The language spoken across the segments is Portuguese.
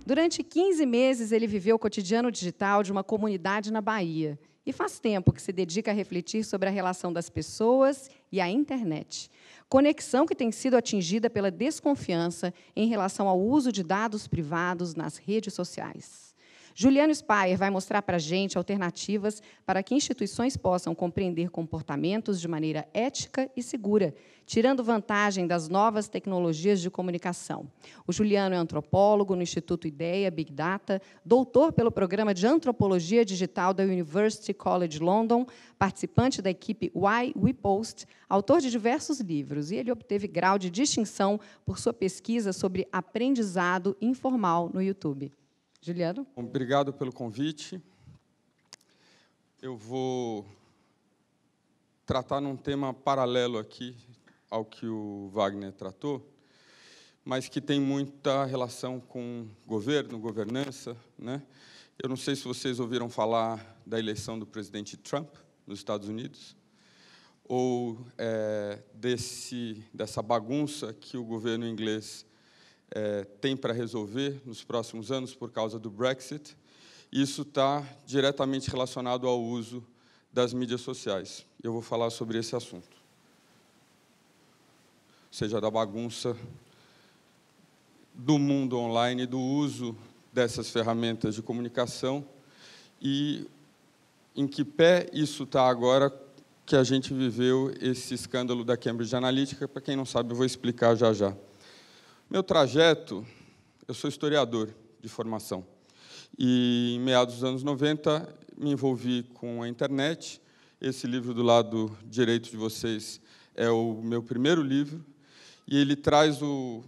Durante 15 meses, ele viveu o cotidiano digital de uma comunidade na Bahia. E faz tempo que se dedica a refletir sobre a relação das pessoas e a internet. Conexão que tem sido atingida pela desconfiança em relação ao uso de dados privados nas redes sociais. Juliano Speyer vai mostrar para a gente alternativas para que instituições possam compreender comportamentos de maneira ética e segura, tirando vantagem das novas tecnologias de comunicação. O Juliano é antropólogo no Instituto Ideia Big Data, doutor pelo Programa de Antropologia Digital da University College London, participante da equipe Why We Post, autor de diversos livros, e ele obteve grau de distinção por sua pesquisa sobre aprendizado informal no YouTube. Juliano? Obrigado pelo convite. Eu vou tratar num tema paralelo aqui ao que o Wagner tratou, mas que tem muita relação com governo, governança, né? Eu não sei se vocês ouviram falar da eleição do presidente Trump nos Estados Unidos, ou dessa bagunça que o governo inglês tem para resolver nos próximos anos por causa do Brexit. Isso está diretamente relacionado ao uso das mídias sociais. Eu vou falar sobre esse assunto. Ou seja, da bagunça do mundo online, do uso dessas ferramentas de comunicação e em que pé isso está agora que a gente viveu esse escândalo da Cambridge Analytica. Para quem não sabe, eu vou explicar já já. Meu trajeto, eu sou historiador de formação, e em meados dos anos 90 me envolvi com a internet. Esse livro do lado direito de vocês é o meu primeiro livro, e ele traz um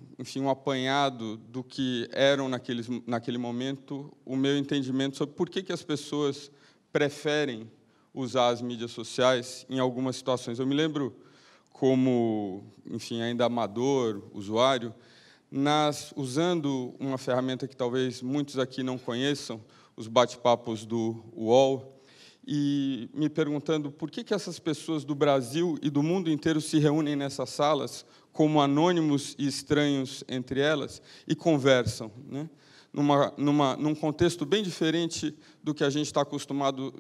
apanhado do que eram, naquele momento, o meu entendimento sobre por que as pessoas preferem usar as mídias sociais em algumas situações. Eu me lembro como, ainda amador, usuário, usando uma ferramenta que talvez muitos aqui não conheçam, os bate-papos do UOL, e me perguntando por que essas pessoas do Brasil e do mundo inteiro se reúnem nessas salas como anônimos e estranhos entre elas e conversam, né? Num contexto bem diferente do que a gente está acostumado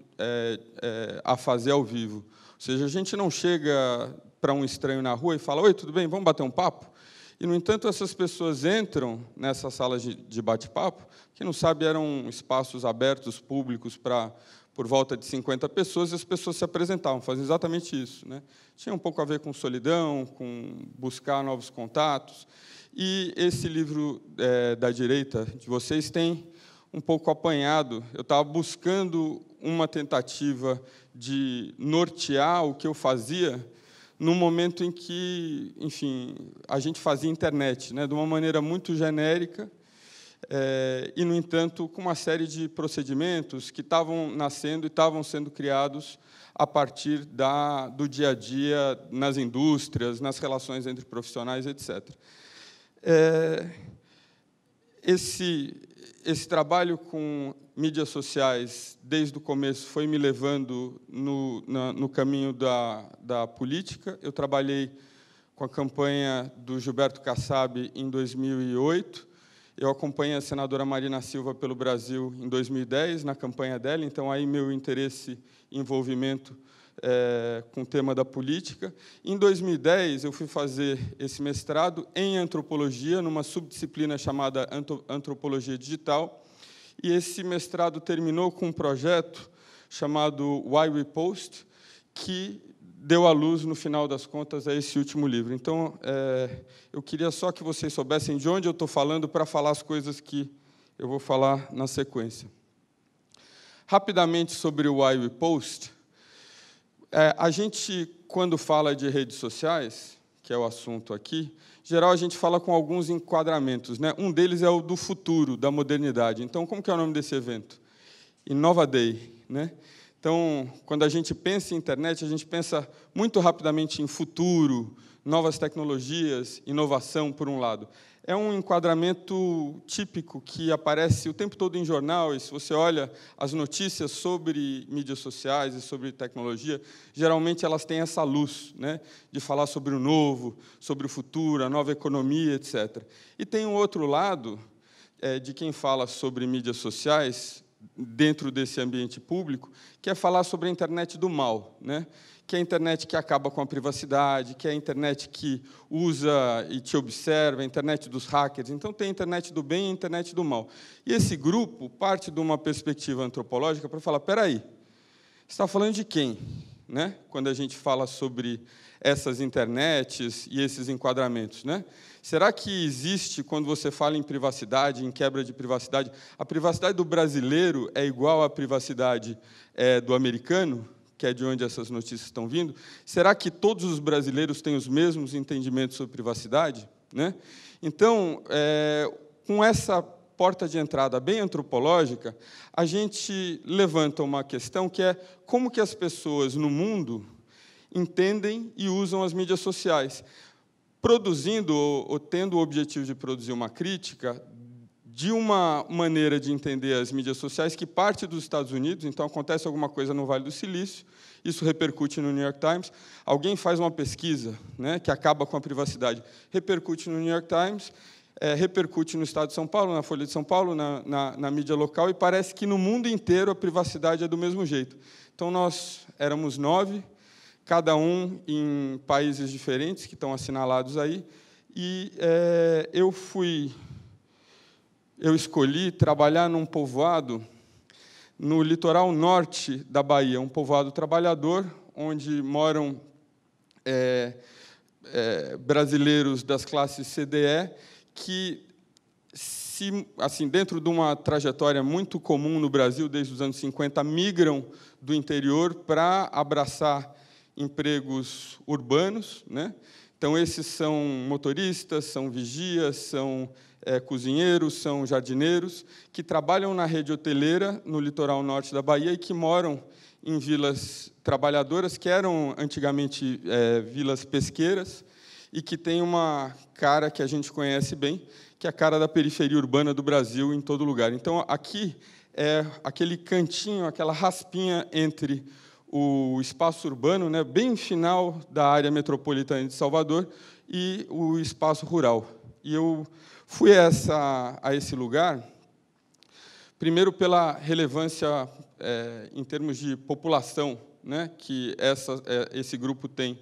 a fazer ao vivo. Ou seja, a gente não chega para um estranho na rua e fala: "Oi, tudo bem? Vamos bater um papo?" E, no entanto, essas pessoas entram nessas salas de bate-papo, que, não sabe, eram espaços abertos, públicos, para por volta de 50 pessoas, e as pessoas se apresentavam, faziam exatamente isso, né? Tinha um pouco a ver com solidão, com buscar novos contatos. E esse livro da direita de vocês tem um pouco apanhado. Eu estava buscando uma tentativa de nortear o que eu fazia num momento em que, a gente fazia internet, né, de uma maneira muito genérica, e, no entanto, com uma série de procedimentos que estavam nascendo e estavam sendo criados a partir do dia a dia nas indústrias, nas relações entre profissionais, etc. Esse trabalho com mídias sociais, desde o começo, foi me levando no caminho da política. Eu trabalhei com a campanha do Gilberto Kassab em 2008. Eu acompanhei a senadora Marina Silva pelo Brasil em 2010, na campanha dela. Então, aí meu interesse e envolvimento com o tema da política. Em 2010, eu fui fazer esse mestrado em antropologia, numa subdisciplina chamada antropologia digital, e esse mestrado terminou com um projeto chamado Why We Post, que deu à luz, no final das contas, a esse último livro. Então, eu queria só que vocês soubessem de onde eu estou falando para falar as coisas que eu vou falar na sequência. Rapidamente sobre o Why We Post. A gente, quando fala de redes sociais, que é o assunto aqui, em geral, a gente fala com alguns enquadramentos, né? Um deles é o do futuro, da modernidade. Então, como que é o nome desse evento? Innova Day, né? Então, quando a gente pensa em internet, a gente pensa muito rapidamente em futuro, novas tecnologias, inovação, por um lado. É um enquadramento típico que aparece o tempo todo em jornal, e se você olha as notícias sobre mídias sociais e sobre tecnologia, geralmente elas têm essa luz, né, de falar sobre o novo, sobre o futuro, a nova economia, etc. E tem um outro lado, de quem fala sobre mídias sociais, dentro desse ambiente público, que é falar sobre a internet do mal, né? Que é a internet que acaba com a privacidade, que é a internet que usa e te observa, a internet dos hackers. Então, tem a internet do bem e a internet do mal. E esse grupo parte de uma perspectiva antropológica para falar, espera aí, você está falando de quem, né? Quando a gente fala sobre essas internets e esses enquadramentos, né? Será que existe, quando você fala em privacidade, em quebra de privacidade, a privacidade do brasileiro é igual à privacidade do americano, que é de onde essas notícias estão vindo? Será que todos os brasileiros têm os mesmos entendimentos sobre privacidade, né? Então, com essa porta de entrada bem antropológica, a gente levanta uma questão que é como que as pessoas no mundo entendem e usam as mídias sociais, produzindo ou tendo o objetivo de produzir uma crítica de uma maneira de entender as mídias sociais que parte dos Estados Unidos. Então, acontece alguma coisa no Vale do Silício, isso repercute no New York Times, alguém faz uma pesquisa, né, que acaba com a privacidade, repercute no New York Times, repercute no Estado de São Paulo, na Folha de São Paulo, na mídia local, e parece que no mundo inteiro a privacidade é do mesmo jeito. Então, nós éramos 9, cada um em países diferentes, que estão assinalados aí, e eu escolhi trabalhar num povoado no litoral norte da Bahia, um povoado trabalhador, onde moram brasileiros das classes CDE, que, assim, dentro de uma trajetória muito comum no Brasil, desde os anos 50, migram do interior para abraçar empregos urbanos, né? Então, esses são motoristas, são vigias, são cozinheiros, são jardineiros, que trabalham na rede hoteleira no litoral norte da Bahia e que moram em vilas trabalhadoras, que eram antigamente vilas pesqueiras, e que têm uma cara que a gente conhece bem, que é a cara da periferia urbana do Brasil em todo lugar. Então, aqui é aquele cantinho, aquela raspinha entre o espaço urbano, né, bem final da área metropolitana de Salvador, e o espaço rural. E eu fui a esse lugar, primeiro pela relevância em termos de população, né, que esse grupo tem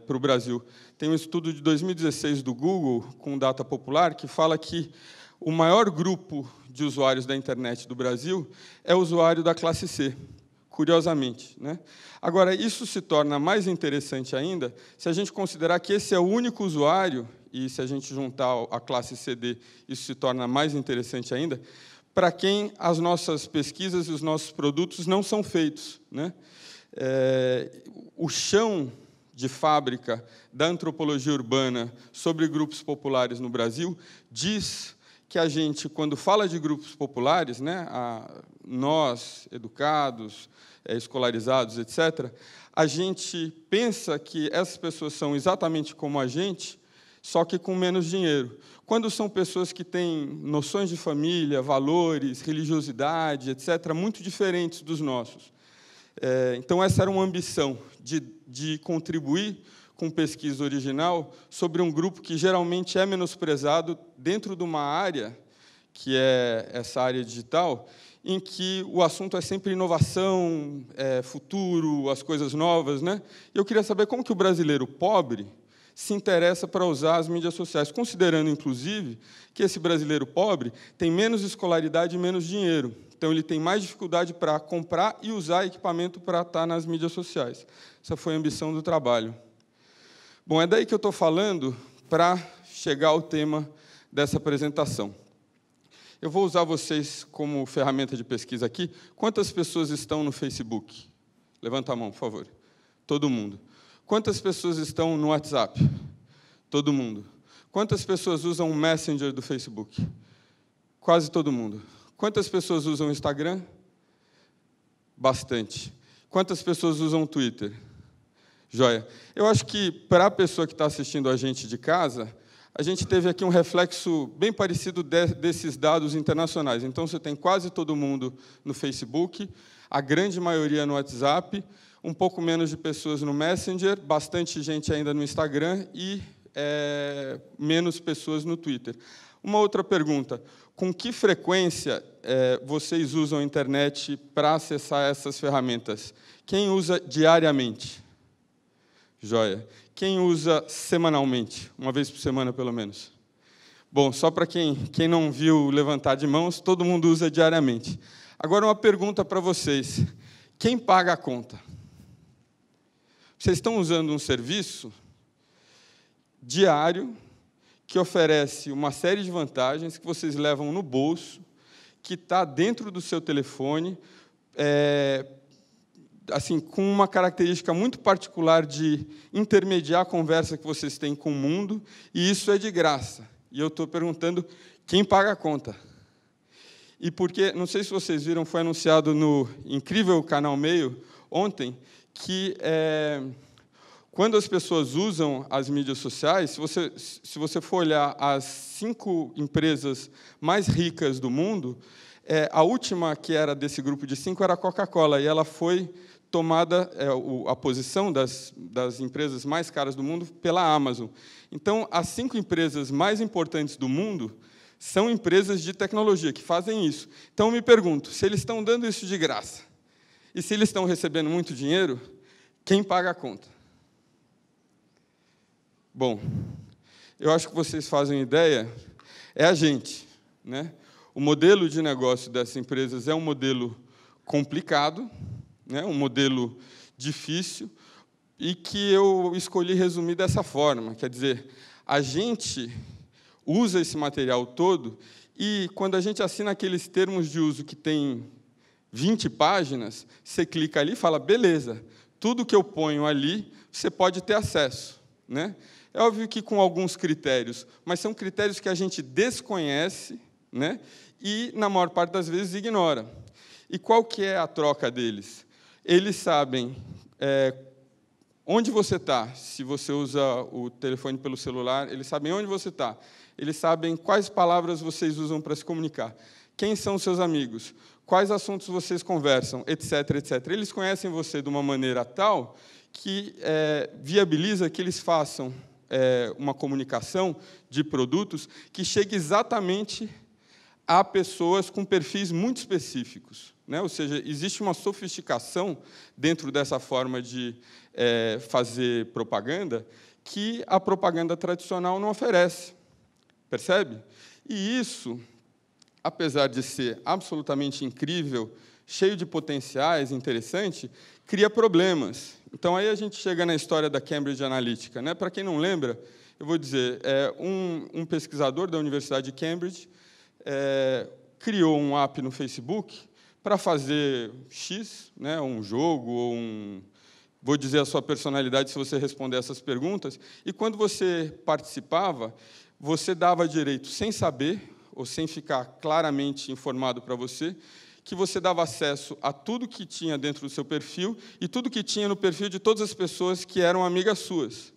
para o Brasil. Tem um estudo de 2016 do Google, com data popular, que fala que o maior grupo de usuários da internet do Brasil é o usuário da classe C, curiosamente, né? Agora, isso se torna mais interessante ainda se a gente considerar que esse é o único usuário, e se a gente juntar a classe CD, isso se torna mais interessante ainda, para quem as nossas pesquisas e os nossos produtos não são feitos, né? O chão de fábrica da antropologia urbana sobre grupos populares no Brasil diz que a gente, quando fala de grupos populares, né, nós, educados, escolarizados, etc., a gente pensa que essas pessoas são exatamente como a gente, só que com menos dinheiro. Quando são pessoas que têm noções de família, valores, religiosidade, etc., muito diferentes dos nossos. Então, essa era uma ambição de contribuir com pesquisa original sobre um grupo que geralmente é menosprezado dentro de uma área, que é essa área digital, em que o assunto é sempre inovação, futuro, as coisas novas, né? E eu queria saber como que o brasileiro pobre se interessa para usar as mídias sociais, considerando, inclusive, que esse brasileiro pobre tem menos escolaridade e menos dinheiro. Então, ele tem mais dificuldade para comprar e usar equipamento para estar nas mídias sociais. Essa foi a ambição do trabalho. Bom, é daí que eu estou falando para chegar ao tema dessa apresentação. Eu vou usar vocês como ferramenta de pesquisa aqui. Quantas pessoas estão no Facebook? Levanta a mão, por favor. Todo mundo. Quantas pessoas estão no WhatsApp? Todo mundo. Quantas pessoas usam o Messenger do Facebook? Quase todo mundo. Quantas pessoas usam o Instagram? Bastante. Quantas pessoas usam o Twitter? Joia. Eu acho que, para a pessoa que está assistindo a gente de casa, a gente teve aqui um reflexo bem parecido desses dados internacionais. Então, você tem quase todo mundo no Facebook, a grande maioria no WhatsApp, um pouco menos de pessoas no Messenger, bastante gente ainda no Instagram e menos pessoas no Twitter. Uma outra pergunta: com que frequência vocês usam a internet para acessar essas ferramentas? Quem usa diariamente? Joia. Quem usa semanalmente? Uma vez por semana, pelo menos? Bom, só para quem não viu levantar de mãos, todo mundo usa diariamente. Agora, uma pergunta para vocês. Quem paga a conta? Vocês estão usando um serviço diário que oferece uma série de vantagens que vocês levam no bolso, que está dentro do seu telefone, assim, com uma característica muito particular de intermediar a conversa que vocês têm com o mundo, e isso é de graça. E eu estou perguntando quem paga a conta. E porque, não sei se vocês viram, foi anunciado no incrível Canal Meio ontem, que quando as pessoas usam as mídias sociais, se você for olhar as 5 empresas mais ricas do mundo, a última que era desse grupo de 5 era a Coca-Cola, e ela foi tomada, a posição das empresas mais caras do mundo, pela Amazon. Então, as 5 empresas mais importantes do mundo são empresas de tecnologia que fazem isso. Então, eu me pergunto, se eles estão dando isso de graça, e se eles estão recebendo muito dinheiro, quem paga a conta? Bom, eu acho que vocês fazem ideia, é a gente, né? O modelo de negócio dessas empresas é um modelo complicado, né? Um modelo difícil, e que eu escolhi resumir dessa forma. Quer dizer, a gente usa esse material todo, e quando a gente assina aqueles termos de uso que tem 20 páginas, você clica ali e fala, beleza, tudo que eu ponho ali, você pode ter acesso, né? É óbvio que com alguns critérios, mas são critérios que a gente desconhece, né? E, na maior parte das vezes, ignora. E qual que é a troca deles? Eles sabem onde você está, se você usa o telefone pelo celular, eles sabem onde você está, eles sabem quais palavras vocês usam para se comunicar, quem são seus amigos, quais assuntos vocês conversam, etc., etc. Eles conhecem você de uma maneira tal que viabiliza que eles façam uma comunicação de produtos que chegue exatamente a pessoas com perfis muito específicos, né? Ou seja, existe uma sofisticação dentro dessa forma de fazer propaganda que a propaganda tradicional não oferece. Percebe? E isso, apesar de ser absolutamente incrível, cheio de potenciais, interessante, cria problemas. Então, aí a gente chega na história da Cambridge Analytica, né? Para quem não lembra, eu vou dizer, um pesquisador da Universidade de Cambridge criou um app no Facebook para fazer X, né? Um jogo, ou vou dizer a sua personalidade se você responder essas perguntas, e quando você participava, você dava direito, sem saber, ou sem ficar claramente informado para você, que você dava acesso a tudo que tinha dentro do seu perfil e tudo que tinha no perfil de todas as pessoas que eram amigas suas.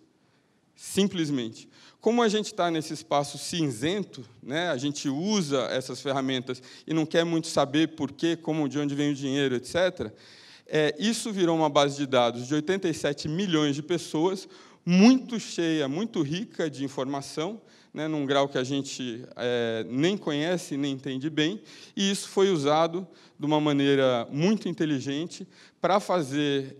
Simplesmente. Como a gente está nesse espaço cinzento, né, a gente usa essas ferramentas e não quer muito saber por quê, como, de onde vem o dinheiro, etc., isso virou uma base de dados de 87 milhões de pessoas, muito cheia, muito rica de informação, né, num grau que a gente nem conhece, nem entende bem, e isso foi usado de uma maneira muito inteligente para fazer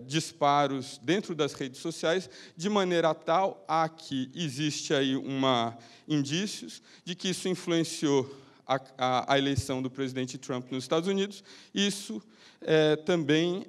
disparos dentro das redes sociais, de maneira tal a que existe aí indícios de que isso influenciou a eleição do presidente Trump nos Estados Unidos. Isso também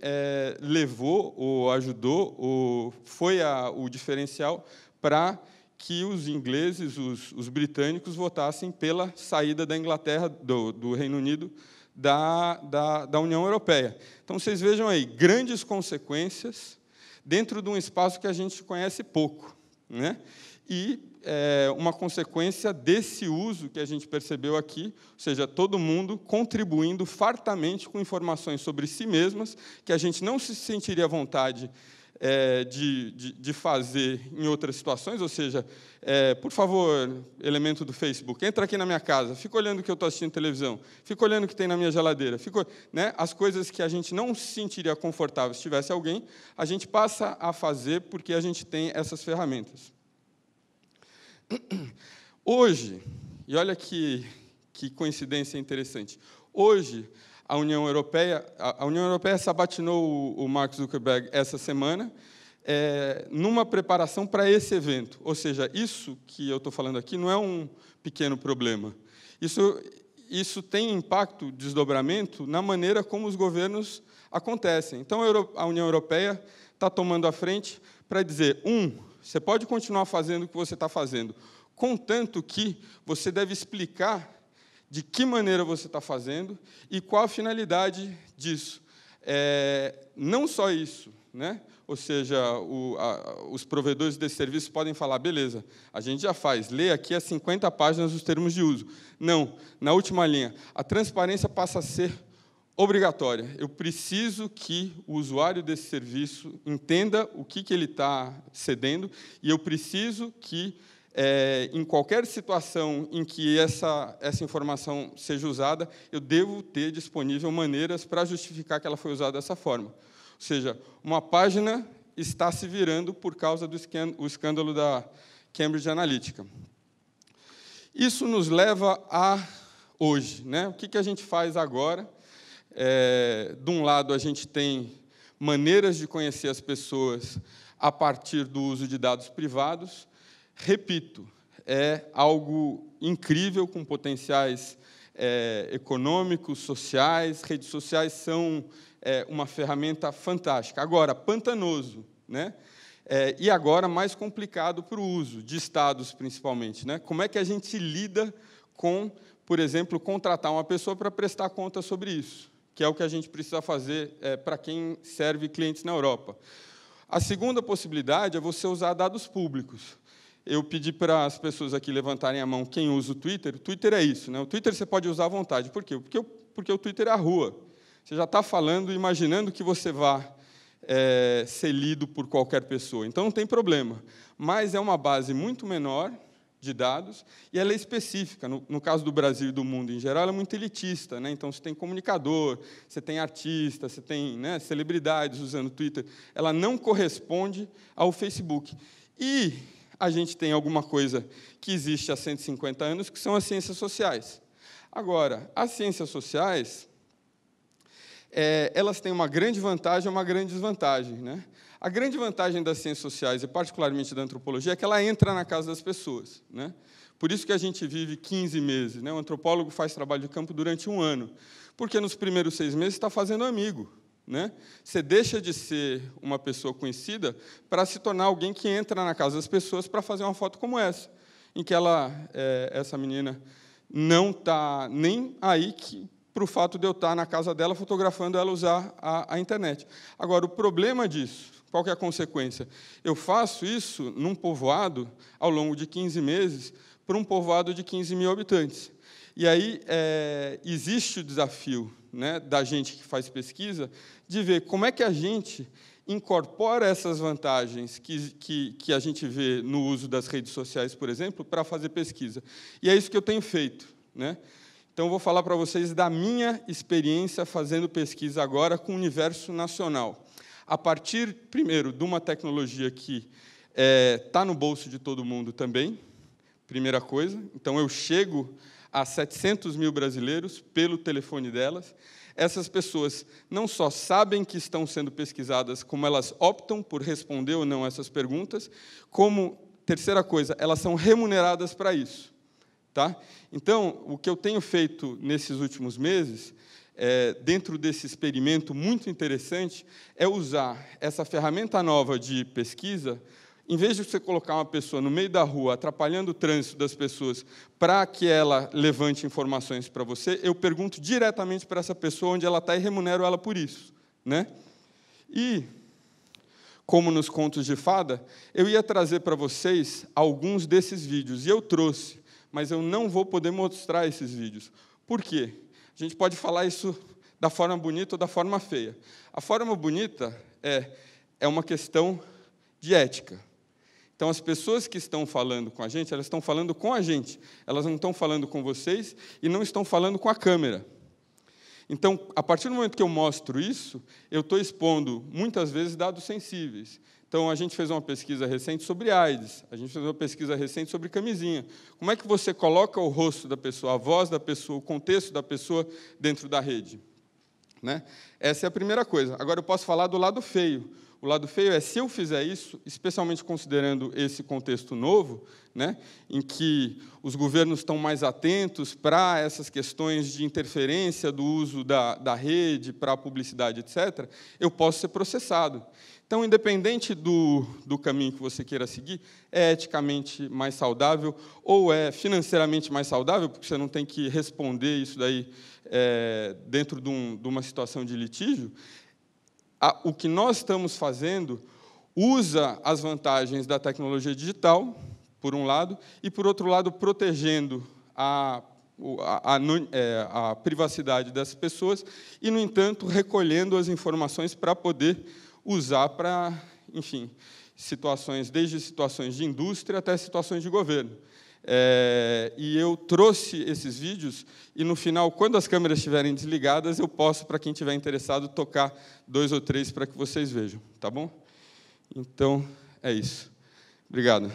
levou, ou ajudou, ou foi o diferencial para que os ingleses, os britânicos, votassem pela saída da Inglaterra, do Reino Unido, da União Europeia. Então, vocês vejam aí, grandes consequências dentro de um espaço que a gente conhece pouco, né? E uma consequência desse uso que a gente percebeu aqui, ou seja, todo mundo contribuindo fartamente com informações sobre si mesmas, que a gente não se sentiria à vontade de fazer em outras situações, ou seja, por favor, elemento do Facebook, entra aqui na minha casa, fica olhando o que eu estou assistindo televisão, fica olhando o que tem na minha geladeira, né, as coisas que a gente não se sentiria confortável se tivesse alguém, a gente passa a fazer porque a gente tem essas ferramentas. Hoje, e olha que coincidência interessante, hoje a União Europeia sabatinou o Mark Zuckerberg essa semana, numa preparação para esse evento. Ou seja, isso que eu estou falando aqui não é um pequeno problema. Isso tem impacto, desdobramento, na maneira como os governos acontecem. Então, a União Europeia está tomando a frente para dizer, você pode continuar fazendo o que você está fazendo, contanto que você deve explicar de que maneira você está fazendo e qual a finalidade disso. Não só isso, né? Ou seja, os provedores desse serviço podem falar, beleza, a gente já faz, lê aqui as 50 páginas dos termos de uso. Não, na última linha, a transparência passa a ser obrigatória. Eu preciso que o usuário desse serviço entenda o que ele está cedendo e eu preciso que, em qualquer situação em que essa informação seja usada, eu devo ter disponível maneiras para justificar que ela foi usada dessa forma. Ou seja, uma página está se virando por causa do escândalo da Cambridge Analytica. Isso nos leva a hoje, né? O que a gente faz agora? De um lado, a gente tem maneiras de conhecer as pessoas a partir do uso de dados privados. Repito, é algo incrível, com potenciais econômicos, sociais. Redes sociais são uma ferramenta fantástica. Agora, pantanoso, né? E agora mais complicado para o uso, de estados principalmente, né? Como é que a gente lida com, por exemplo, contratar uma pessoa para prestar conta sobre isso, que é o que a gente precisa fazer para quem serve clientes na Europa. A segunda possibilidade é você usar dados públicos. Eu pedi para as pessoas aqui levantarem a mão quem usa o Twitter. O Twitter é isso, né? O Twitter você pode usar à vontade. Por quê? Porque o Twitter é a rua. Você já está falando, imaginando que você vá ser lido por qualquer pessoa. Então, não tem problema. Mas é uma base muito menor de dados e ela é específica. No caso do Brasil e do mundo em geral, ela é muito elitista, né? Então, você tem comunicador, você tem artista, você tem, né, celebridades usando o Twitter. Ela não corresponde ao Facebook. E a gente tem alguma coisa que existe há 150 anos, que são as ciências sociais. Agora, as ciências sociais, elas têm uma grande vantagem e uma grande desvantagem, né? A grande vantagem das ciências sociais, e particularmente da antropologia, é que ela entra na casa das pessoas, né? Por isso que a gente vive 15 meses. Né? O antropólogo faz trabalho de campo durante 1 ano, porque nos primeiros 6 meses está fazendo amigo. Né? Você deixa de ser uma pessoa conhecida para se tornar alguém que entra na casa das pessoas para fazer uma foto como essa, em que essa menina não está nem aí para o fato de eu estar na casa dela fotografando ela usar a internet. Agora, o problema disso, qual que é a consequência? Eu faço isso num povoado, ao longo de 15 meses, para um povoado de 15 mil habitantes. E aí existe o desafio, né, da gente que faz pesquisa, de ver como é que a gente incorpora essas vantagens que a gente vê no uso das redes sociais, por exemplo, para fazer pesquisa. E é isso que eu tenho feito, né? Então, eu vou falar para vocês da minha experiência fazendo pesquisa agora com o universo nacional. A partir, primeiro, de uma tecnologia que está no bolso de todo mundo também, primeira coisa. Então, eu chego a 700 mil brasileiros pelo telefone delas. Essas pessoas não só sabem que estão sendo pesquisadas, como elas optam por responder ou não essas perguntas, como, terceira coisa, elas são remuneradas para isso. Tá? Então, o que eu tenho feito nesses últimos meses, dentro desse experimento muito interessante, é usar essa ferramenta nova de pesquisa. Em vez de você colocar uma pessoa no meio da rua, atrapalhando o trânsito das pessoas, para que ela levante informações para você, eu pergunto diretamente para essa pessoa onde ela está e remunero ela por isso. Né? E, como nos contos de fada, eu ia trazer para vocês alguns desses vídeos, e eu trouxe, mas eu não vou poder mostrar esses vídeos. Por quê? A gente pode falar isso da forma bonita ou da forma feia. A forma bonita é uma questão de ética. Então, as pessoas que estão falando com a gente, elas estão falando com a gente. Elas não estão falando com vocês e não estão falando com a câmera. Então, a partir do momento que eu mostro isso, eu estou expondo, muitas vezes, dados sensíveis. Então, a gente fez uma pesquisa recente sobre AIDS, a gente fez uma pesquisa recente sobre camisinha. Como é que você coloca o rosto da pessoa, a voz da pessoa, o contexto da pessoa dentro da rede? Né? Essa é a primeira coisa. Agora, eu posso falar do lado feio. O lado feio é, se eu fizer isso, especialmente considerando esse contexto novo, né, em que os governos estão mais atentos para essas questões de interferência do uso da rede para a publicidade, etc., eu posso ser processado. Então, independente do caminho que você queira seguir, é eticamente mais saudável ou é financeiramente mais saudável, porque você não tem que responder isso daí dentro de uma situação de litígio. O que nós estamos fazendo usa as vantagens da tecnologia digital, por um lado, e, por outro lado, protegendo a privacidade das pessoas e, no entanto, recolhendo as informações para poder usar para, enfim, situações, desde situações de indústria até situações de governo. E eu trouxe esses vídeos, e, no final, quando as câmeras estiverem desligadas, eu posso, para quem estiver interessado, tocar 2 ou 3 para que vocês vejam. Tá bom? Então, é isso. Obrigado.